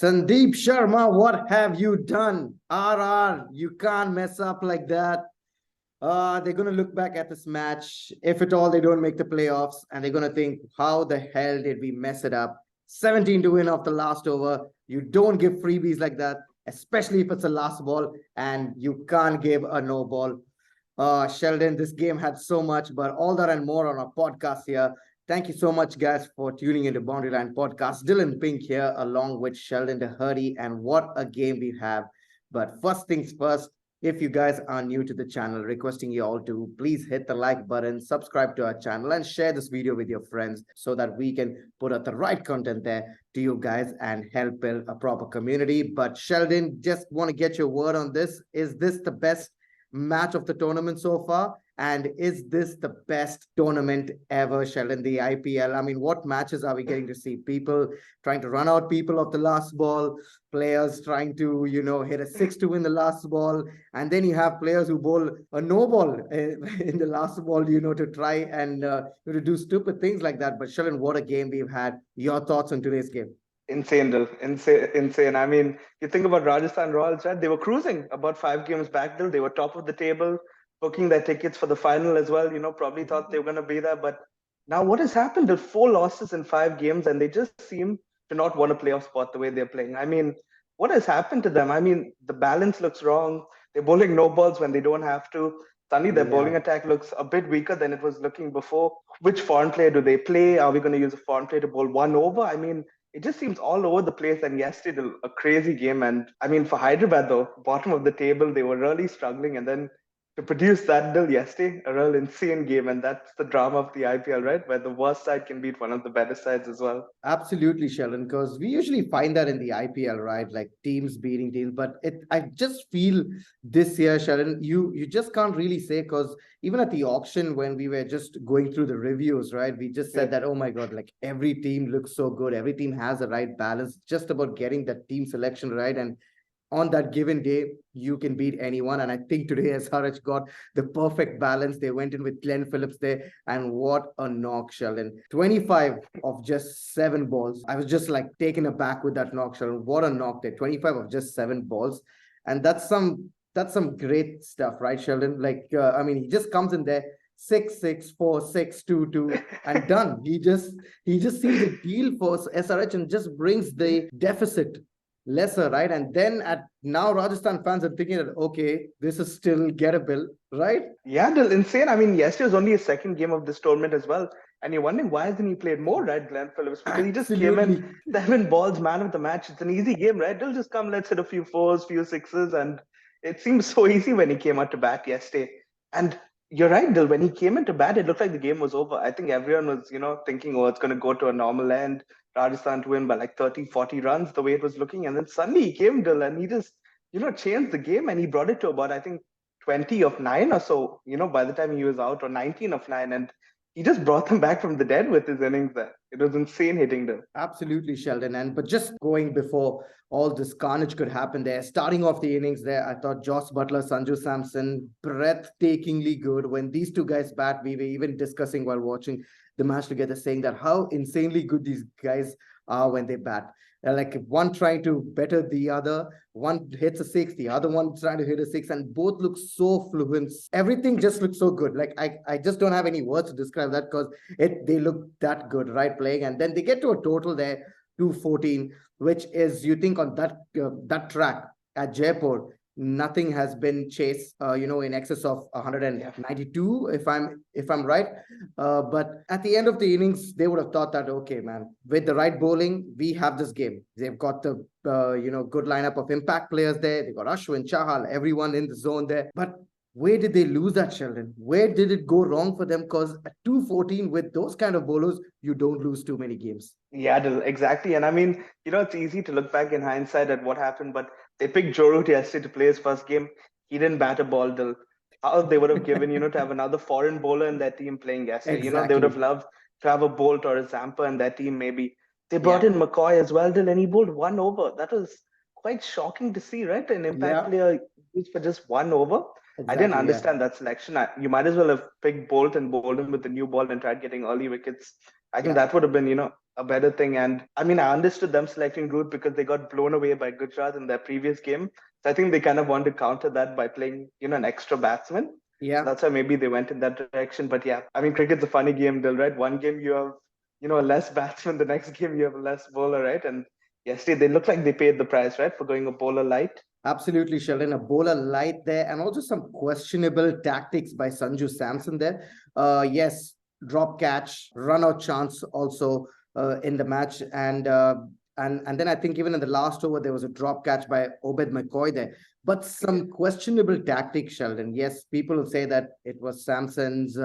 Sandeep Sharma, what have you done? RR, you can't mess up like that. They're going to look back at this match, if at all they don't make the playoffs, and they're going to think, how the hell did we mess it up? 17 to win off the last over. You don't give freebies like that, especially if it's a last ball, and you can't give a no ball. Sheldon, this game had so much, but all that and more on our podcast here. Thank you so much, guys, for tuning into Boundary Line Podcast. Dillon Pink here, along with Sheldon Dougherty, and what a game we have. But first things first, if you guys are new to the channel, requesting you all to please hit the like button, subscribe to our channel, and share this video with your friends so that we can put out the right content there to you guys and help build a proper community. But Sheldon, just want to get your word on this. Is this the best match of the tournament so far? And is this the best tournament ever, Sheldon, the IPL? I mean, what matches are we getting to see? People trying to run out people off the last ball, players trying to, hit a 6 to win the last ball. And then you have players who bowl a no ball in the last ball, to try and to do stupid things like that. But Sheldon, what a game we've had. Your thoughts on today's game? Insane, Dil. Insane. I mean, you think about Rajasthan Royals, right? They were cruising about 5 games back, Dil. They were top of the table, booking their tickets for the final as well. Probably thought they were going to be there. But now what has happened? They're 4 losses in 5 games, and they just seem to not want a playoff spot the way they're playing. I mean, what has happened to them? I mean, the balance looks wrong. They're bowling no balls when they don't have to. Suddenly, their bowling attack looks a bit weaker than it was looking before. Which foreign player do they play? Are we going to use a foreign player to bowl 1 over? I mean, it just seems all over the place. And yesterday, a crazy game. And I mean, for Hyderabad, though, bottom of the table, they were really struggling. And then to produce that deal yesterday, a real insane game. And that's the drama of the IPL, right? Where the worst side can beat one of the better sides as well. Absolutely, Sheldon, because we usually find that in the IPL, right? Like teams beating teams. But I just feel this year, Sheldon, you just can't really say, because even at the auction, when we were just going through the reviews, right? We just said that, oh my God, like every team looks so good. Every team has the right balance, just about getting that team selection right. And on that given day, you can beat anyone. And I think today SRH got the perfect balance. They went in with Glenn Phillips there. And what a knock, Sheldon. 25 of just 7 balls. I was just like taken aback with that knock, Sheldon. What a knock there. 25 of just 7 balls. And that's some great stuff, right, Sheldon? Like, I mean, he just comes in there, 6-6, 4-6, 2-2, and done. He just sees a deal for SRH and just brings the deficit lesser, right? And then now Rajasthan fans are thinking that, okay, this is still gettable, right? Yeah, insane. I mean, yesterday was only a second game of this tournament as well. And you're wondering, why hasn't he played more, right, Glenn Phillips? Because he just came in 7 balls, man of the match. It's an easy game, right? They'll just come, let's hit a few 4s, few 6s. And it seemed so easy when he came out to bat yesterday. And you're right, Dil. When he came into bat, it looked like the game was over. I think everyone was, thinking, oh, it's going to go to a normal end. Rajasthan to win by like 30, 40 runs, the way it was looking. And then suddenly he came, Dil, and he just, changed the game, and he brought it to about, I think, 20 of 9 or so, by the time he was out, or 19 of 9. And he just brought them back from the dead with his innings there. It was insane hitting them. Absolutely, Sheldon. But just going before all this carnage could happen there, starting off the innings there, I thought Joss Butler, Sanju Samson, breathtakingly good. When these two guys bat, we were even discussing while watching the match together, saying that how insanely good these guys are when they bat. Like one trying to better the other, one hits a 6, the other one trying to hit a 6, and both look so fluent. Everything just looks so good. Like I just don't have any words to describe that, because they look that good, right, playing. And then they get to a total there, 214, which is, you think on that track at Jaipur, nothing has been chased, in excess of 192, if I'm right. But at the end of the innings, they would have thought that, okay, man, with the right bowling, we have this game. They've got the, good lineup of impact players there. They've got Ashwin, Chahal, everyone in the zone there. But where did they lose that, Sheldon? Where did it go wrong for them? Because at 214, with those kind of bowlers, you don't lose too many games. Yeah, exactly. And I mean, it's easy to look back in hindsight at what happened, but they picked Joe Root yesterday to play his first game. He didn't bat a ball, Dil. How they would have given, to have another foreign bowler in their team playing yesterday. Exactly. They would have loved to have a Bolt or a Zampa in their team, maybe. They brought in McCoy as well, Dil, and he bowled 1 over. That was quite shocking to see, right? An impact player used for just 1 over. Exactly, I didn't understand that selection. You might as well have picked Bolt and bowled him with the new ball and tried getting early wickets. I think that would have been, a better thing. And I mean, I understood them selecting Root because they got blown away by Gujarat in their previous game. So I think they kind of want to counter that by playing, an extra batsman. So Yeah. that's why maybe they went in that direction. But yeah, I mean, cricket's a funny game, Dil, right? One game you have, a less batsman. The next game you have a less bowler, right? And yesterday they look like they paid the price, right, for going a bowler light. Absolutely, Sheldon. A bowler light there, and also some questionable tactics by Sanju Samson there. Yes, drop catch, run out chance also in the match, and then I think even in the last over there was a drop catch by Obed McCoy there. But some questionable tactics, Sheldon. Yes, people will say that it was Samson's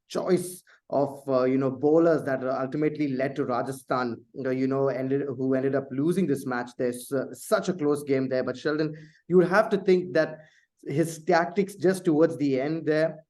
choice of bowlers that ultimately led to Rajasthan, who ended up losing this match. There's such a close game there, but Sheldon, you would have to think that his tactics just towards the end there,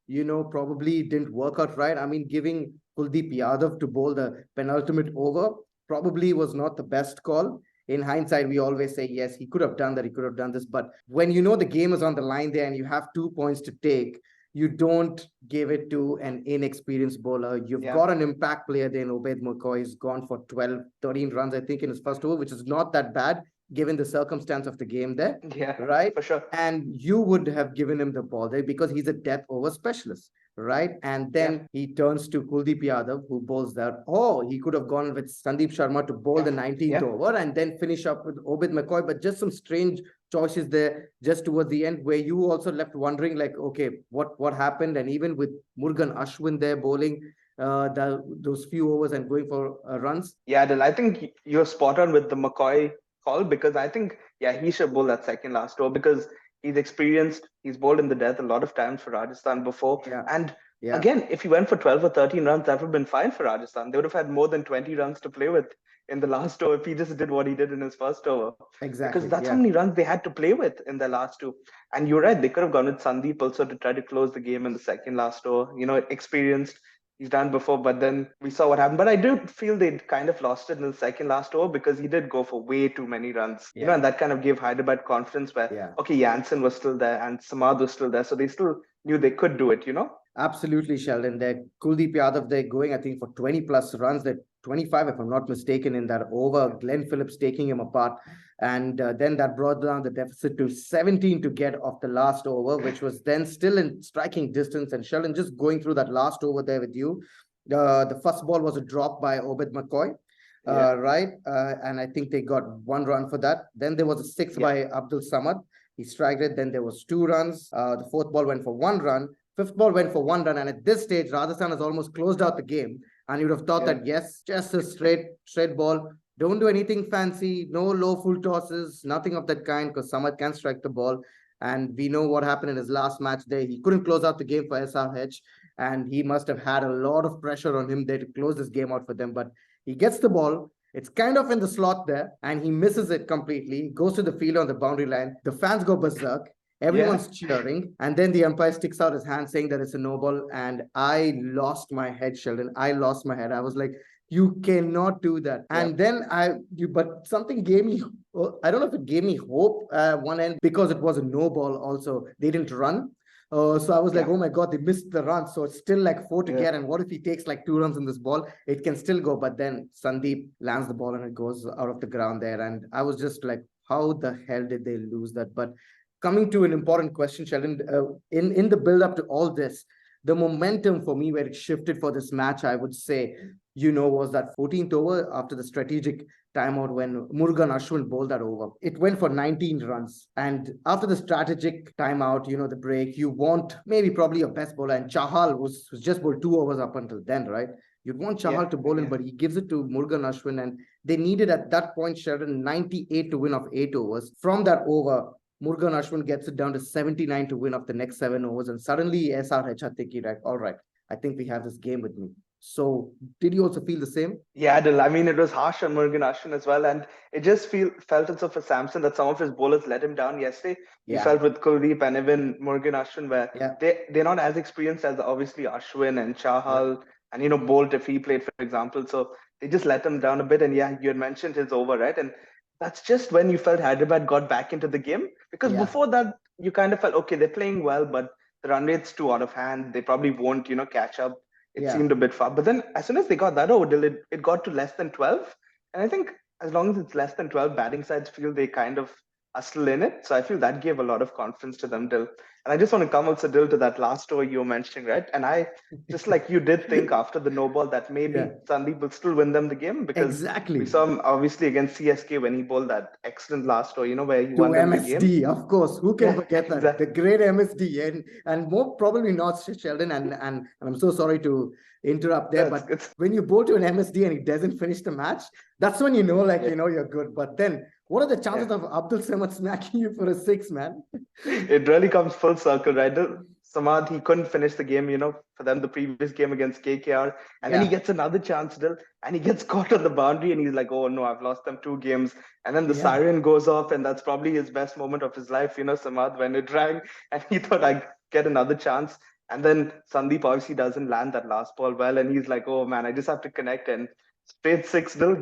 probably didn't work out right. I mean, giving Kuldeep Yadav to bowl the penultimate over probably was not the best call. In hindsight, we always say, yes, he could have done that, he could have done this. But when the game is on the line there and you have 2 points to take, you don't give it to an inexperienced bowler. You've got an impact player there in Obed McCoy. He's gone for 12, 13 runs, I think, in his first over, which is not that bad given the circumstance of the game there. Yeah, right? For sure. And you would have given him the ball there because he's a death over specialist, right? And then he turns to Kuldeep Yadav, who bowls that. Oh, he could have gone with Sandeep Sharma to bowl the 19th over and then finish up with Obed McCoy, but just some strange choices there just towards the end where you also left wondering like, okay, what happened? And even with Murugan Ashwin there bowling those few overs and going for runs. Yeah, Dil, I think you're spot on with the McCoy call because I think, he should bowl that second last over because he's experienced. He's bowled in the death a lot of times for Rajasthan before. And again, if he went for 12 or 13 runs, that would have been fine for Rajasthan. They would have had more than 20 runs to play with in the last over if he just did what he did in his first over. Exactly. Because that's how many runs they had to play with in their last two. And you're right, they could have gone with Sandeep also to try to close the game in the second last over. Experienced. He's done before, but then we saw what happened. But I do feel they kind of lost it in the second last over because he did go for way too many runs. And that kind of gave Hyderabad confidence where, okay, Jansen was still there and Samad was still there. So they still knew they could do it, Absolutely, Sheldon. They're Kuldeep Yadav, they're going, I think, for 20 plus runs. They're 25, if I'm not mistaken, in that over. Glenn Phillips taking him apart. And then that brought down the deficit to 17 to get off the last over, which was then still in striking distance. And Sheldon, just going through that last over there with you, the first ball was a drop by Obed McCoy. Right. And I think they got 1 run for that. Then there was a 6 by Abdul Samad. He struck it. Then there was 2 runs. The 4th ball went for 1 run. 5th ball went for 1 run. And at this stage, Rajasthan has almost closed out the game. And you'd have thought that, yes, just a straight ball. Don't do anything fancy. No low full tosses. Nothing of that kind because Samad can strike the ball. And we know what happened in his last match there. He couldn't close out the game for SRH. And he must have had a lot of pressure on him there to close this game out for them. But he gets the ball. It's kind of in the slot there. And he misses it completely. He goes to the field on the boundary line. The fans go berserk. Everyone's cheering. And then the umpire sticks out his hand saying that it's a no ball. And I lost my head, Sheldon. I lost my head. I was like, you cannot do that. And then but something gave me, I don't know if it gave me hope one end because it was a no ball also. They didn't run. So I was like, oh my God, they missed the run. So it's still like 4 to get. And what if he takes like 2 runs in this ball? It can still go. But then Sandeep lands the ball and it goes out of the ground there. And I was just like, how the hell did they lose that? But coming to an important question, Sheldon, in the build up to all this, the momentum for me where it shifted for this match, I would say, was that 14th over after the strategic timeout when Murugan Ashwin bowled that over. It went for 19 runs. And after the strategic timeout, the break, you want probably your best bowler. And Chahal was just bowled 2 overs up until then, right? You'd want Chahal to bowl in, but he gives it to Murugan Ashwin. And they needed at that point, Sheldon, 98 to win off 8 overs. From that over, Murugan Ashwin gets it down to 79 to win off the next 7 overs. And suddenly SRH are thinking, right, all right, I think we have this game with me. So did you also feel the same? Yeah, Dil. I mean, it was harsh on Murugan Ashwin as well. And it just felt also for Samson that some of his bowlers let him down yesterday. You felt with Kuldeep and even Murugan Ashwin where they're not as experienced as obviously Ashwin and Chahal and, Bolt if he played, for example. So they just let him down a bit. And you had mentioned his over, right? And that's just when you felt Hyderabad got back into the game. Because before that, you kind of felt, okay, they're playing well, but the run rate's too out of hand. They probably won't, catch up. it Yeah. seemed a bit far. But then as soon as they got that over, it got to less than 12. And I think as long as it's less than 12, batting sides feel they kind of are still in it. So I feel that gave a lot of confidence to them, Dill. And I just want to come also, Dill, to that last over you were mentioning, right? And I, just like you did think after the no ball that maybe Yeah. Sandeep will still win them the game, because we Exactly. saw him obviously against CSK when he bowled that excellent last over, where he To won them the game. MSD, of course. Who can Yeah, forget that? The exactly. great MSD, and more probably not Sheldon. And I'm so sorry to interrupt there, but It's when you bowl to an MSD and he doesn't finish the match, that's when you know, like, yeah, you're good. But then, what are the chances yeah. of Abdul Samad smacking you for a six, man? It really comes full circle, right? Samad, he couldn't finish the game, for them the previous game against KKR. And then he Yeah, gets another chance still, and he gets caught on the boundary, and he's like, oh no, I've lost them 2 games. And then the yeah, siren goes off, and that's probably his best moment of his life, Samad, when it rang, and he thought, I'd get another chance. And then Sandeep obviously doesn't land that last ball well, and he's like, oh man, I just have to connect. And straight six still,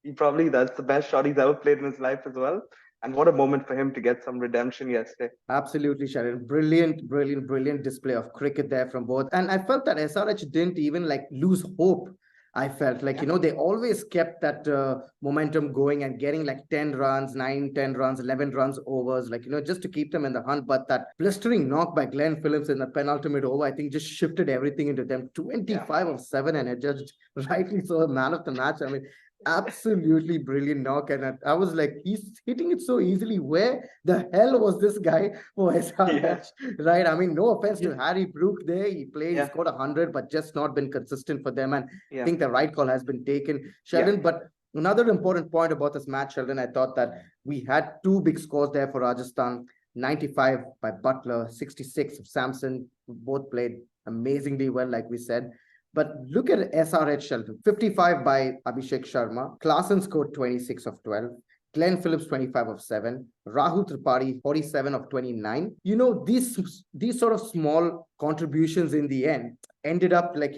he probably, that's the best shot he's ever played in his life as well. And what a moment for him to get some redemption yesterday. absolutely, Sharon. Brilliant, brilliant, brilliant display of cricket there from both. And I felt that SRH didn't even like lose hope. I felt like, Yeah. they always kept that momentum going and getting like 10 runs, 9, 10 runs, 11 runs overs, like, just to keep them in the hunt. But that blistering knock by Glenn Phillips in the penultimate over, I think just shifted everything into them. 25 of 7 and adjudged rightly so a man of the match. I mean, absolutely brilliant knock. And I was like, he's hitting it so easily. Where the hell was this guy for SRH? Right? I mean, no offense to Harry Brook there. He played, he scored 100, but just not been consistent for them. And I think the right call has been taken, Sheldon. But another important point about this match, Sheldon, I thought that we had two big scores there for Rajasthan. 95 by Butler, 66 of Samson. Both played amazingly well, like we said. But look at SRH, Sheldon. 55 by Abhishek Sharma. Klaasen scored 26 of 12. Glenn Phillips 25 of 7. Rahul Tripathi 47 of 29. These sort of small contributions in the end ended up like,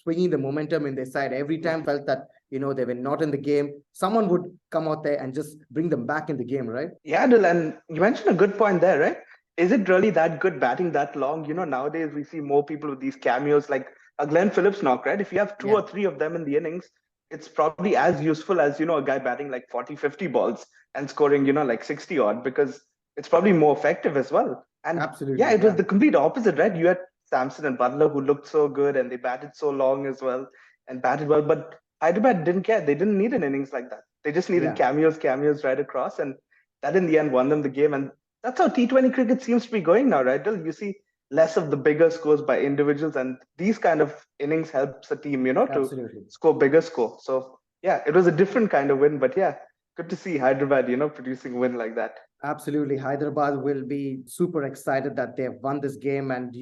swinging the momentum in their side. Every time felt that, they were not in the game, someone would come out there and just bring them back in the game, right? Yeah, Dylan, you mentioned a good point there, right? Is it really that good batting that long? Nowadays we see more people with these cameos like a Glenn Phillips knock, right? If you have two or three of them in the innings, it's probably as useful as, a guy batting like 40, 50 balls and scoring, like 60 odd, because it's probably more effective as well. And Absolutely, it was the complete opposite, right? You had Samson and Butler who looked so good and they batted so long as well and batted well. But Hyderabad didn't care. They didn't need an innings like that. They just needed cameos right across. And that in the end won them the game. And that's how T20 cricket seems to be going now, right? You see less of the bigger scores by individuals, and these kind of innings helps a team, to score bigger score. So it was a different kind of win, but good to see Hyderabad, producing a win like that. Absolutely. Hyderabad will be super excited that they have won this game, and,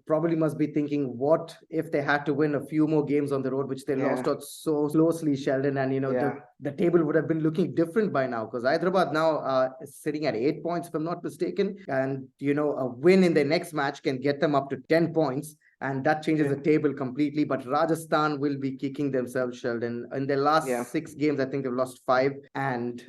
probably must be thinking, what if they had to win a few more games on the road, which they lost out so closely, Sheldon, and, the table would have been looking different by now, because Hyderabad now is sitting at 8 points, if I'm not mistaken. And, a win in their next match can get them up to 10 points. And that changes the table completely. But Rajasthan will be kicking themselves, Sheldon. In their last 6 games, I think they've lost 5. And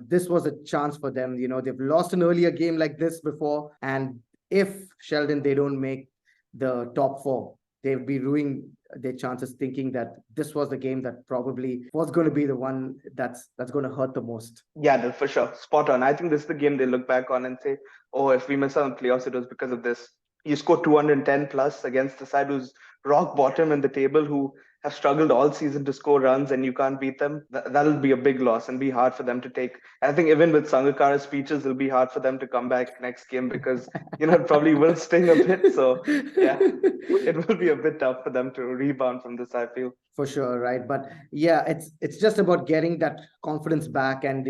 this was a chance for them. They've lost an earlier game like this before. And if, Sheldon, they don't make the top 4, they'll be ruining their chances, thinking that this was the game that probably was going to be the one that's going to hurt the most. Yeah, for sure. Spot on. I think this is the game they look back on and say, oh, if we miss out on playoffs, it was because of this. You scored 210 plus against the side who's rock bottom in the table, who have struggled all season to score runs, and you can't beat them. That'll be a big loss and be hard for them to take. And I think even with Sangakkara's speeches, it'll be hard for them to come back next game, because it probably will sting a bit. So it will be a bit tough for them to rebound from this, I feel. For sure, right? But it's just about getting that confidence back, and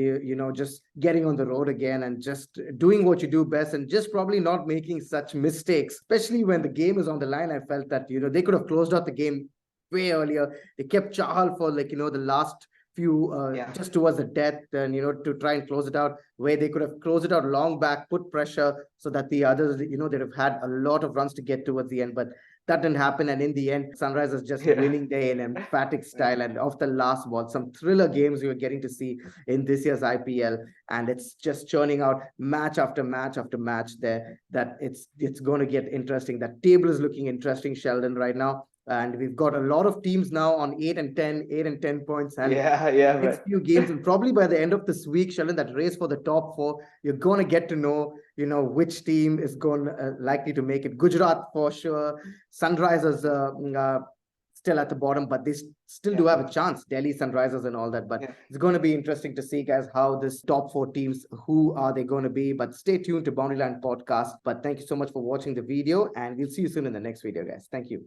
just getting on the road again and just doing what you do best, and just probably not making such mistakes, especially when the game is on the line. I felt that they could have closed out the game way earlier. They kept Chahal for the last few just towards the death, and to try and close it out, where they could have closed it out long back, put pressure so that the others they'd have had a lot of runs to get towards the end. But that didn't happen, and in the end, Sunrisers just winning there in emphatic style. And off the last ball, some thriller games we were getting to see in this year's IPL, and it's just churning out match after match after match there. That it's going to get interesting. That table is looking interesting, Sheldon, right now. And we've got a lot of teams now on 8 and 10 points. And Yeah, next man. few games, and probably by the end of this week, Sheldon, that race for the top four, you're going to get to know, which team is going likely to make it. Gujarat for sure. Sunrisers still at the bottom, but they still do have a chance. Delhi Sunrisers and all that. But it's going to be interesting to see, guys, how this top four teams, who are they going to be? But stay tuned to Boundaryland Podcast. But thank you so much for watching the video, and we'll see you soon in the next video, guys. Thank you.